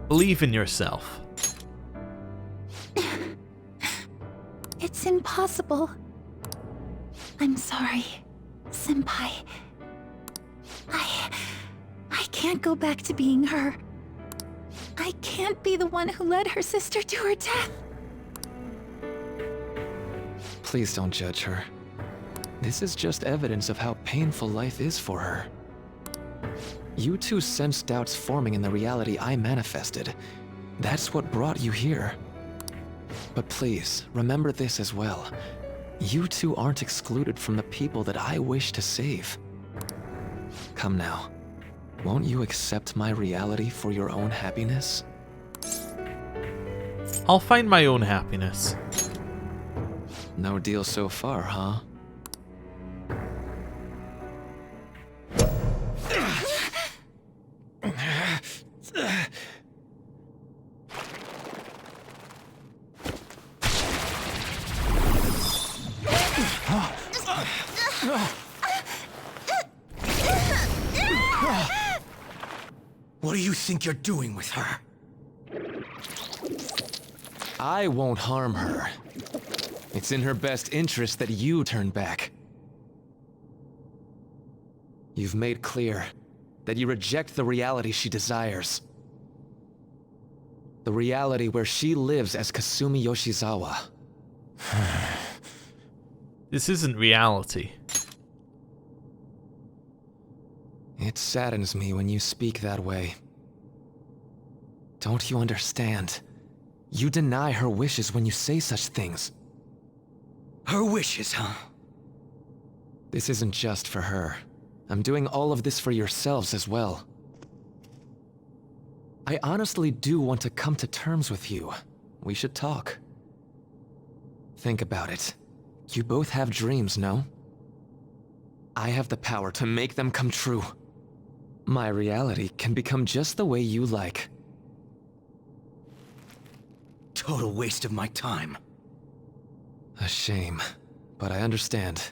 Believe in yourself. It's impossible. I'm sorry, Senpai. I can't go back to being her. I can't be the one who led her sister to her death. Please don't judge her. This is just evidence of how painful life is for her. You two sensed doubts forming in the reality I manifested. That's what brought you here. But please, remember this as well. You two aren't excluded from the people that I wish to save. Come now. Won't you accept my reality for your own happiness? I'll find my own happiness. No deal so far, huh? What do you think you're doing with her? I won't harm her. It's in her best interest that you turn back. You've made clear, that you reject the reality she desires. The reality where she lives as Kasumi Yoshizawa. This isn't reality. It saddens me when you speak that way. Don't you understand? You deny her wishes when you say such things. Her wishes, huh? This isn't just for her. I'm doing all of this for yourselves as well. I honestly do want to come to terms with you. We should talk. Think about it. You both have dreams, no? I have the power to make them come true. My reality can become just the way you like. Total waste of my time. A shame, but I understand.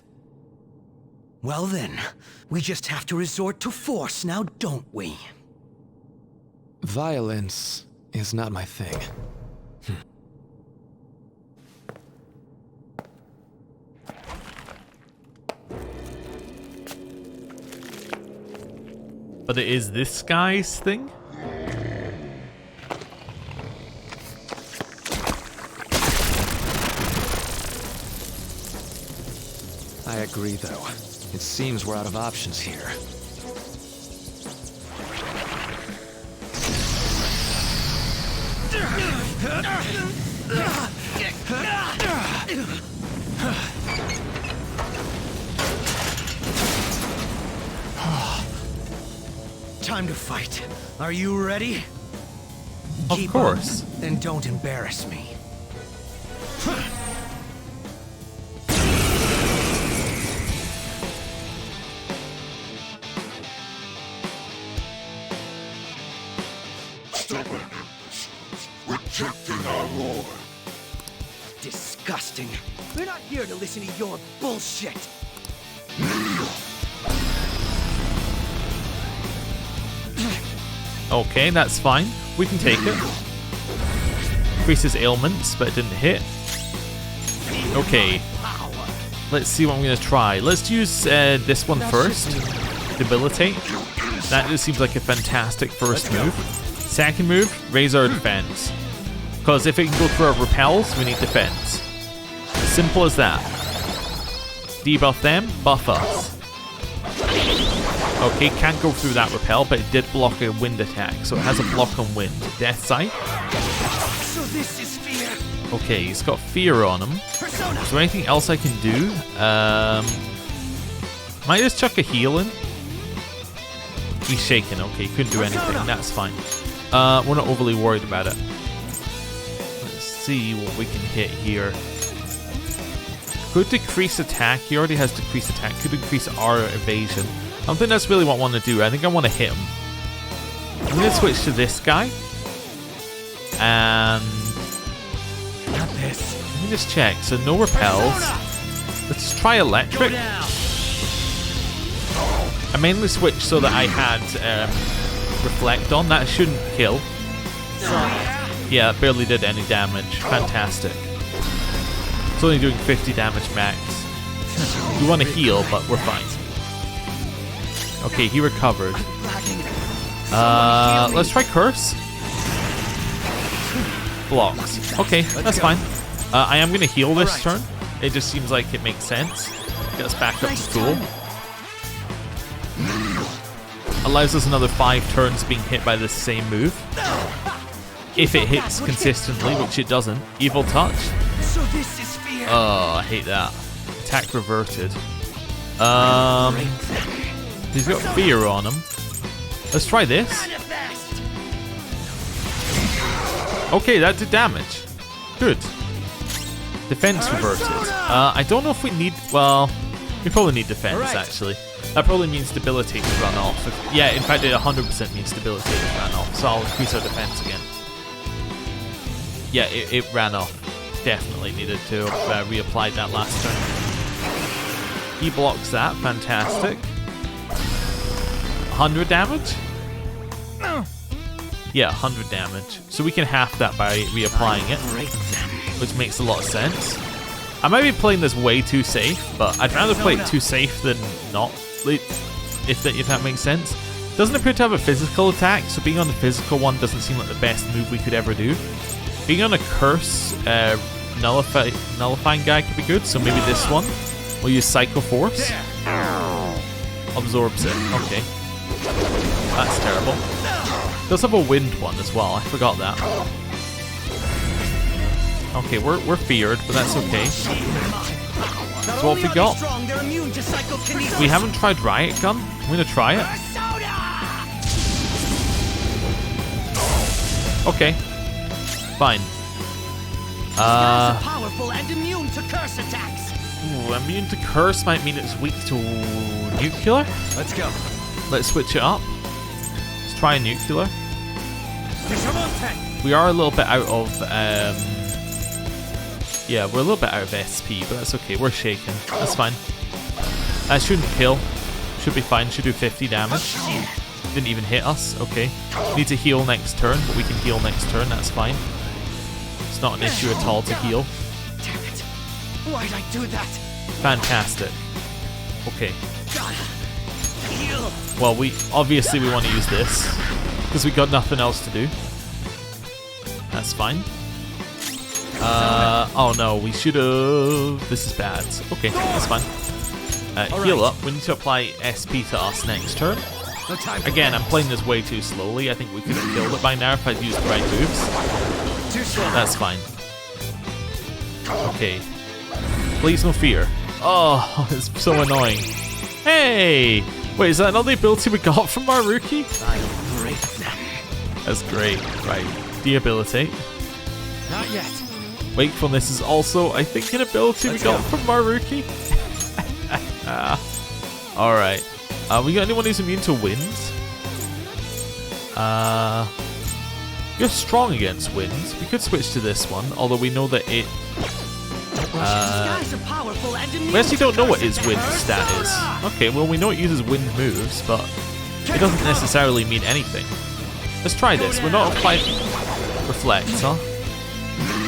Well then, we just have to resort to force now, don't we? Violence is not my thing. But it is this guy's thing? I agree, though. It seems we're out of options here. Time to fight. Are you ready? Of Keep course. up, then don't embarrass me. Stubborn rejecting our lord. Disgusting. We're not here to listen to your bullshit. Okay, that's fine. We can take it. Increases ailments, but it didn't hit. Okay. Let's see what I'm going to try. Let's use this one first. Debilitate. That just seems like a fantastic first move. Second move, raise our defense. Because if it can go through our repels, we need defense. Simple as that. Debuff them, buff us. Okay, can't go through that repel, but it did block a wind attack, so it has a block on wind. Death Sight. So this is fear. Okay, he's got fear on him. Persona. Is there anything else I can do? Might just chuck a heal in. He's shaking. Okay, couldn't do anything. That's fine. We're not overly worried about it. Let's see what we can hit here. Could decrease attack. He already has decreased attack. Could increase our evasion. I don't think that's really what I want to do. I think I want to hit him. I'm going to switch to this guy. And Not this. let me just check. So no repels. Let's try electric. I mainly switched so that I had reflect on. That shouldn't kill. Yeah, it barely did any damage. Fantastic. It's only doing 50 damage max. We want to heal, but we're fine. Okay, he recovered. Let's try Curse. Blocks. Okay, that's fine. I am going to heal this turn. It just seems like it makes sense. Get us back up to full. Allows us another 5 turns being hit by this same move. If it hits consistently, which it doesn't. Evil Touch. So this is fear. Oh, I hate that. Attack reverted. He's got fear on him. Let's try this. Okay, that did damage. Good. Defense reverted. I don't know if we need... Well, we probably need defense, actually. That probably means debilitate to run off. Yeah, in fact, it 100% means debilitate to run off. So I'll increase our defense again. Yeah, it ran off. Definitely needed to have reapplied that last turn. He blocks that. Fantastic. 100 damage? Yeah, 100 damage. So we can half that by reapplying it, which makes a lot of sense. I might be playing this way too safe, but I'd rather play it too safe than not, if that makes sense. Doesn't appear to have a physical attack, so being on the physical one doesn't seem like the best move we could ever do. Being on a curse nullifying guy could be good, so maybe this one. We'll use Psycho Force. Absorbs it. Okay. That's terrible. Does have a wind one as well. I forgot that. Okay, we're feared, but that's okay. So what have we got? We haven't tried Riot Gun. I'm gonna try it. Okay. Fine. Powerful and immune to curse attacks. Ooh, immune to curse might mean it's weak to nuclear. Let's go. Let's switch it up. Let's try a nuclear. We are a little bit out of yeah, we're a little bit out of SP, but that's okay. We're shaken. That's fine. That shouldn't kill. Should be fine. Should do 50 damage. Didn't even hit us. Okay. Need to heal next turn, but we can heal next turn. That's fine. It's not an issue at all to heal. Damn it. Why'd I do that? Fantastic. Okay. Heal. Well, we want to use this because we got nothing else to do. That's fine. Oh no, we should have. This is bad. Okay, that's fine. Heal up. We need to apply SP to us next turn. Again, I'm playing this way too slowly. I think we could have killed it by now if I'd used the right moves. That's fine. Okay. Please no fear. Oh, it's so annoying. Hey! Wait, is that another ability we got from our rookie? I'll break them. That's great. Right. Debilitate. Not yet. Wakefulness is also, I think, an ability we got from our rookie. Alright. We got anyone who's immune to wind? You're strong against wind. We could switch to this one, although we know that it... we actually don't know what its wind stat is. Okay, well we know it uses wind moves, but it doesn't necessarily mean anything. Let's try this. We're not applying reflect, huh?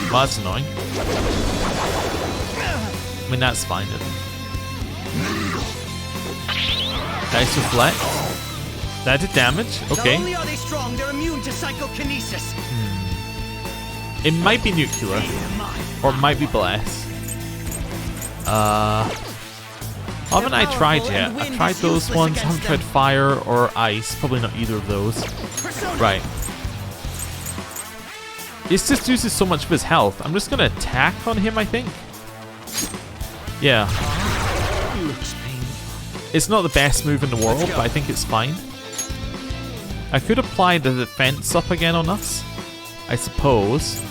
Well, that's annoying. I mean, that's fine. Nice reflect. That did damage. Okay. Not only are they strong, they're immune to psychokinesis. It might be nuclear, or it might be bless. Haven't I tried yet? I've tried those ones. I haven't tried fire or ice. Probably not either of those. Right. It just uses so much of his health. I'm just gonna attack on him, I think. Yeah. It's not the best move in the world, but I think it's fine. I could apply the defense up again on us, I suppose.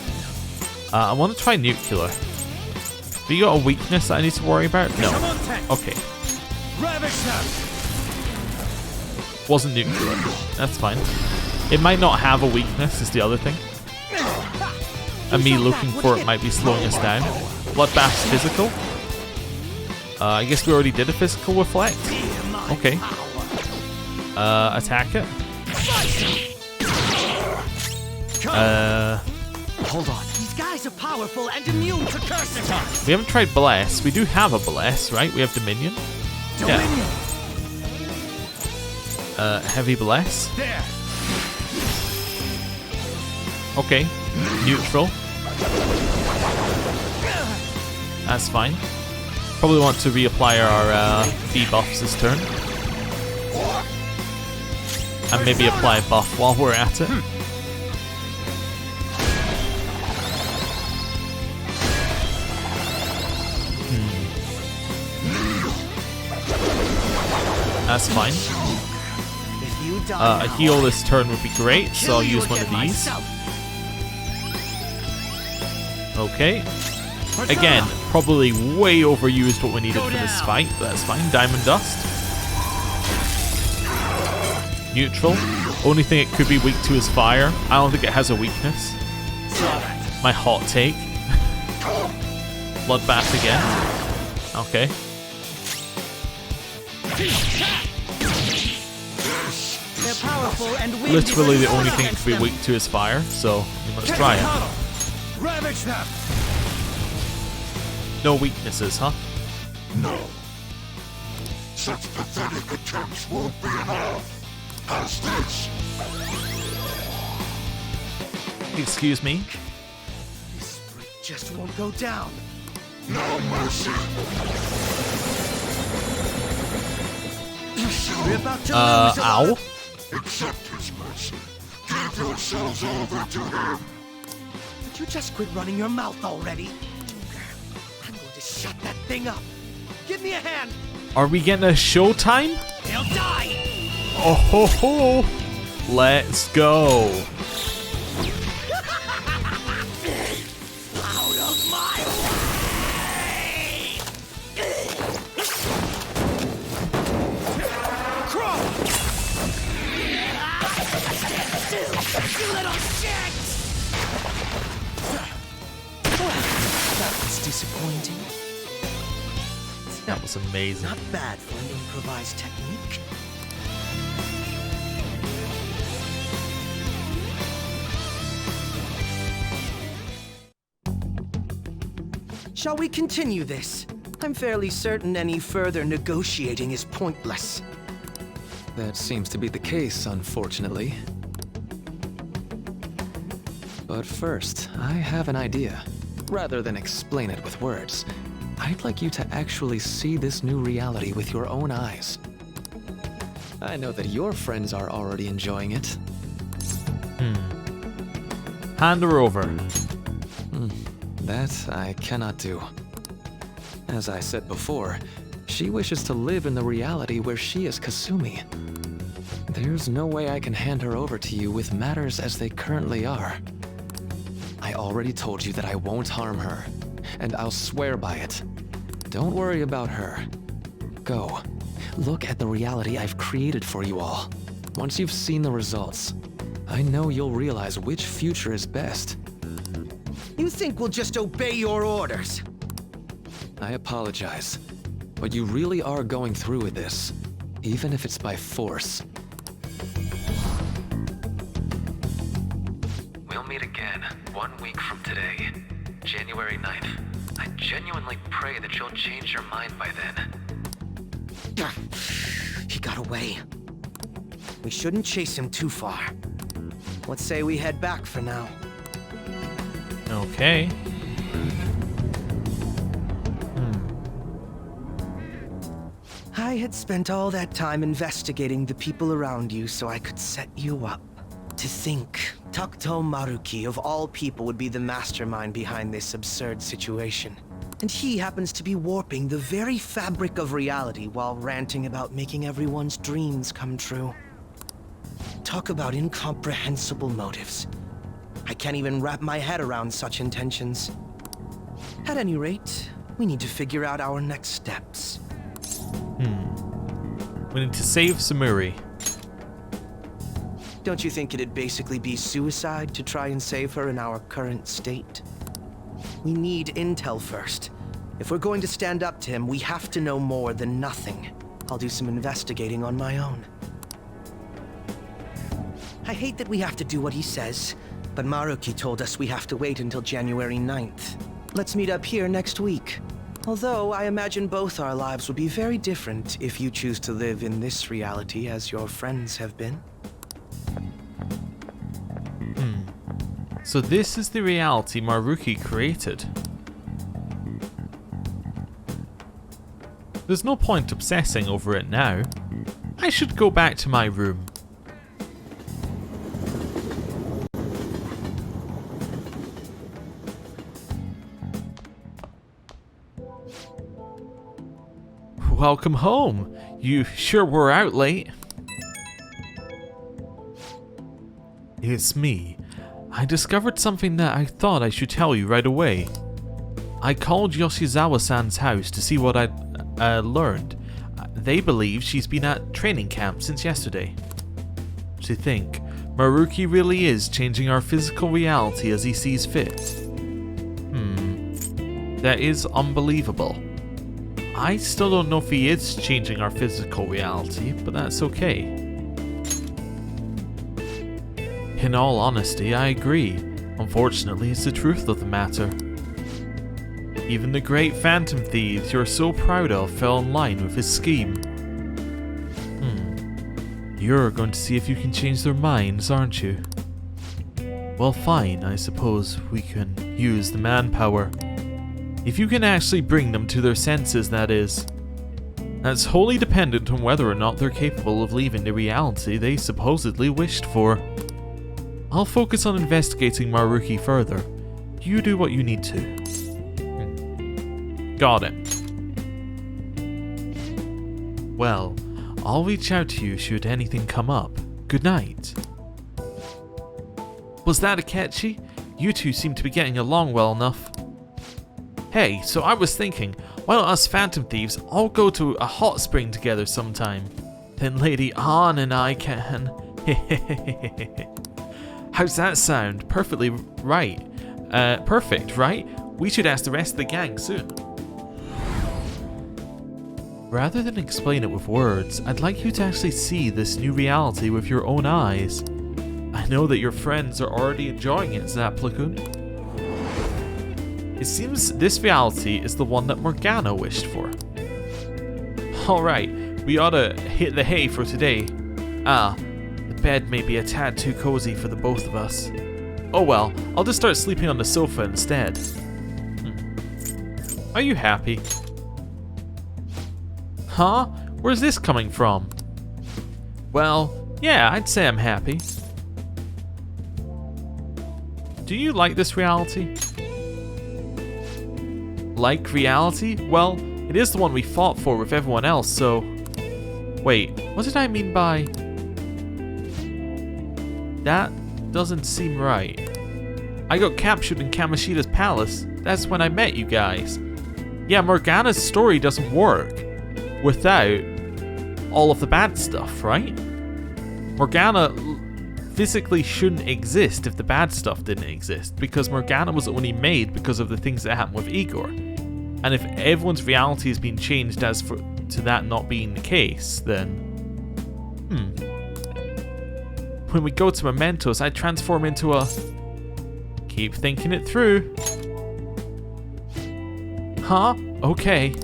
I want to try nuclear. Do you got a weakness that I need to worry about? No. Okay. Wasn't nuclear. That's fine. It might not have a weakness, is the other thing. And me looking for it might be slowing us down. Bloodbath's physical. I guess we already did a physical reflect. Okay. Attack it. Hold on. These guys are powerful and immune to curse attacks. We haven't tried bless. We do have a bless, right? We have Dominion. Yeah. Heavy bless. There. Okay. Neutral. That's fine. Probably want to reapply our debuffs this turn. And maybe apply a buff while we're at it. That's fine. A heal this turn would be great, so I'll use one of these. Okay. Again, probably way overused what we needed for this fight, but that's fine. Diamond Dust. Neutral. Only thing it could be weak to is fire. I don't think it has a weakness. My hot take. Bloodbath again. Okay. They're powerful and Literally the only thing it could be weak to is fire, so let's try it. Ravage them. No weaknesses, huh? No. Such pathetic attempts won't be enough. Hostage! Excuse me? This freak just won't go down. No mercy! You shall We're about to lose. Ow? accept his mercy. Give yourselves over to him. Would you just quit running your mouth already? I'm going to shut that thing up. Give me a hand. Are we getting a showtime? He'll die. Oh ho ho! Let's go! Out of my way! Crawl! You little shit! That was disappointing. That was amazing. Not bad for an improvised technique. Shall we continue this? I'm fairly certain any further negotiating is pointless. That seems to be the case, unfortunately. But first, I have an idea. Rather than explain it with words, I'd like you to actually see this new reality with your own eyes. I know that your friends are already enjoying it. Hand her over. That I cannot do. As I said before, she wishes to live in the reality where she is Kasumi. There's no way I can hand her over to you with matters as they currently are. I already told you that I won't harm her, and I'll swear by it. Don't worry about her. Go. Look at the reality I've created for you all. Once you've seen the results, I know you'll realize which future is best. You think we'll just obey your orders? I apologize, but you really are going through with this, even if it's by force. We'll meet again 1 week from today, January 9th. I genuinely pray that you'll change your mind by then. He got away. We shouldn't chase him too far. Let's say we head back for now. Okay. I had spent all that time investigating the people around you so I could set you up. To think, Takuto Maruki of all people would be the mastermind behind this absurd situation. And he happens to be warping the very fabric of reality while ranting about making everyone's dreams come true. Talk about incomprehensible motives. I can't even wrap my head around such intentions. At any rate, we need to figure out our next steps. We need to save Samuri. Don't you think it'd basically be suicide to try and save her in our current state? We need intel first. If we're going to stand up to him, we have to know more than nothing. I'll do some investigating on my own. I hate that we have to do what he says, but Maruki told us we have to wait until January 9th. Let's meet up here next week. Although I imagine both our lives will be very different if you choose to live in this reality as your friends have been. So this is the reality Maruki created. There's no point obsessing over it now. I should go back to my room. Welcome home. You sure were out late. It's me. I discovered something that I thought I should tell you right away. I called Yoshizawa-san's house to see what I'd learned. They believe she's been at training camp since yesterday. To think, Maruki really is changing our physical reality as he sees fit. That is unbelievable. I still don't know if he is changing our physical reality, but that's okay. In all honesty, I agree. Unfortunately, it's the truth of the matter. Even the great phantom thieves you're so proud of fell in line with his scheme. You're going to see if you can change their minds, aren't you? Well, fine, I suppose we can use the manpower. If you can actually bring them to their senses, that is. That's wholly dependent on whether or not they're capable of leaving the reality they supposedly wished for. I'll focus on investigating Maruki further. You do what you need to. Got it. Well, I'll reach out to you should anything come up. Good night. Was that Akechi? You two seem to be getting along well enough. Hey, so I was thinking, why don't us Phantom Thieves all go to a hot spring together sometime? Then Lady Ann and I can... How's that sound? Perfectly right. Perfect, right? We should ask the rest of the gang soon. Rather than explain it with words, I'd like you to actually see this new reality with your own eyes. I know that your friends are already enjoying it, Zaplakun. It seems this reality is the one that Morgana wished for. Alright, we ought to hit the hay for today. The bed may be a tad too cozy for the both of us. Oh well, I'll just start sleeping on the sofa instead. Are you happy? Huh? Where's this coming from? Well, yeah, I'd say I'm happy. Do you like this reality? Like reality? Well, it is the one we fought for with everyone else, so... Wait, what did I mean by... That doesn't seem right. I got captured in Kamoshida's palace. That's when I met you guys. Yeah, Morgana's story doesn't work without all of the bad stuff, right? Morgana physically shouldn't exist if the bad stuff didn't exist, because Morgana was only made because of the things that happened with Igor. And if everyone's reality has been changed as for to that not being the case, then... When we go to Mementos, I transform into a... Keep thinking it through. Huh? Okay.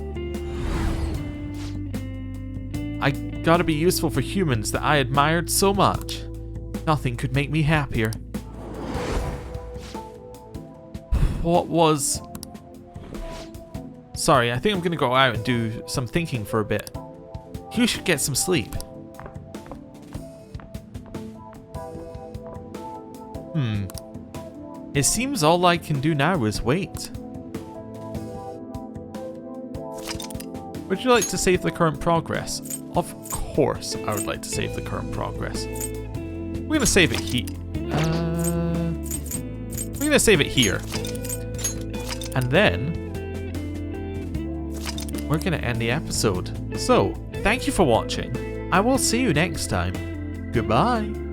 I gotta be useful for humans that I admired so much. Nothing could make me happier. What was... Sorry, I think I'm gonna go out and do some thinking for a bit. You should get some sleep. It seems all I can do now is wait. Would you like to save the current progress? Of course I would like to save the current progress. We're gonna save it here. We're gonna save it here. And then we're gonna end the episode. So, thank you for watching. I will see you next time. Goodbye.